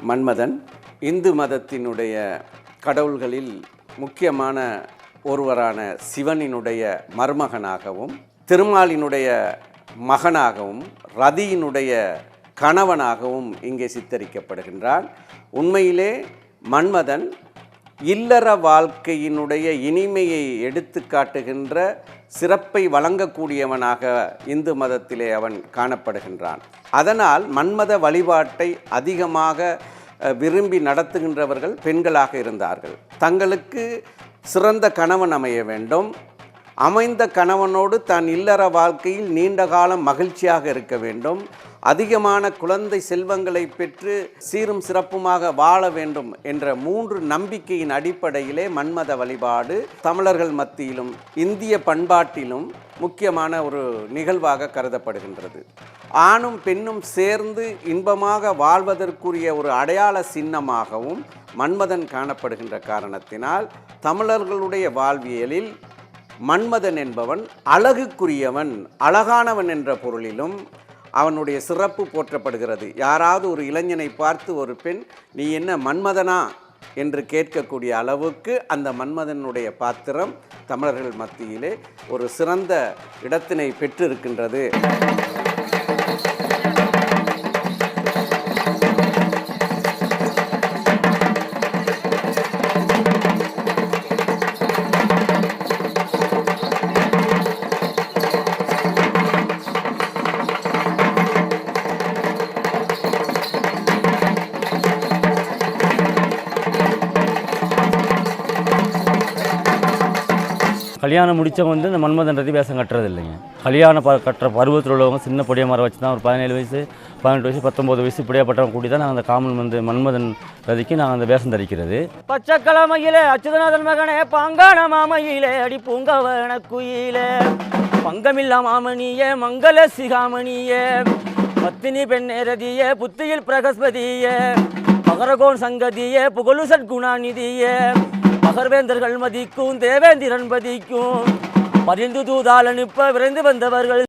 மன்மதன் இந்து மதத்தினுடைய கடவுள்களில் முக்கியமான ஒருவரான சிவனினுடைய மருமகனாகவும், திருமாலினுடைய மகனாகவும், ரதியினுடைய கணவனாகவும் இங்கே சித்தரிக்கப்படுகின்றான். உண்மையிலே மன்மதன் இல்லற வாழ்க்கையினுடைய இனிமையை எடுத்து காட்டுகின்ற சிறப்பை வழங்கக்கூடியவனாக இந்து மதத்திலே அவன் காணப்படுகின்றான். அதனால் மன்மத வழிபாட்டை அதிகமாக விரும்பி நடத்துகின்றவர்கள் பெண்களாக இருந்தார்கள். தங்களுக்கு சிறந்த கணவன் அமைய வேண்டும், அமைந்த கணவனோடு தான் இல்லற வாழ்க்கையில் நீண்ட காலம் மகிழ்ச்சியாக இருக்க வேண்டும், அதிகமான குழந்தை செல்வங்களை பெற்று சீரும் சிறப்புமாக வாழ வேண்டும் என்ற 3 நம்பிக்கையின் அடிப்படையிலே மன்மத வழிபாடு தமிழர்கள் மத்தியிலும் இந்திய பண்பாட்டிலும் முக்கியமான ஒரு நிகழ்வாக கருதப்படுகின்றது. ஆணும் பெண்ணும் சேர்ந்து இன்பமாக வாழ்வதற்குரிய ஒரு அடையாள சின்னமாகவும் மன்மதன் காணப்படுகின்ற காரணத்தினால் தமிழர்களுடைய வாழ்வியலில் மன்மதன் என்பவன் அழகுக்குரியவன், அழகானவன் என்ற பொருளிலும் அவனுடைய சிறப்பு போற்றப்படுகிறது. யாராவது ஒரு இளைஞனை பார்த்து ஒரு பெண் நீ என்ன மன்மதனா என்று கேட்கக்கூடிய அளவுக்கு அந்த மன்மதனுடைய பாத்திரம் தமிழர்கள் மத்தியிலே ஒரு சிறந்த இடத்தினை பெற்றிருக்கின்றது. கல்யாணம் முடித்தவங்க வந்து இந்த மன்மதன் ரதி வேஷம் கட்டுறது இல்லைங்க. கல்யாணம் கட்டுற பருவத்தில் உள்ளவங்க சின்ன பொடிய மரம் வச்சு தான் ஒரு 17 வயசு 18 வயசு 19 வயசு இப்படியாப்பட்டவங்க கூட்டி தான் நாங்கள் அந்த காமன் வந்து மன்மதன் ரதிக்கு நாங்கள் அந்த வேஷம் தரிக்கிறது. பச்சைக்கிழமையிலே அச்சுதநாதன் மகனே பாங்கான மாமையிலே அடி பூங்கவன குயிலே பங்கமில்லா மாமணியே மங்கள சிகாமணியே பத்தினி பெண்ணே ரதியே புத்தியில் பிரகஸ்பதியே பகரகோன் சங்கதியே புகழு சட்குணாநிதியே பகர்வேந்தர்கள் மதிக்கும் தேவேந்திரன் பதிக்கும் பரிந்து தூதால் அனுப்ப விரைந்து வந்தவர்கள்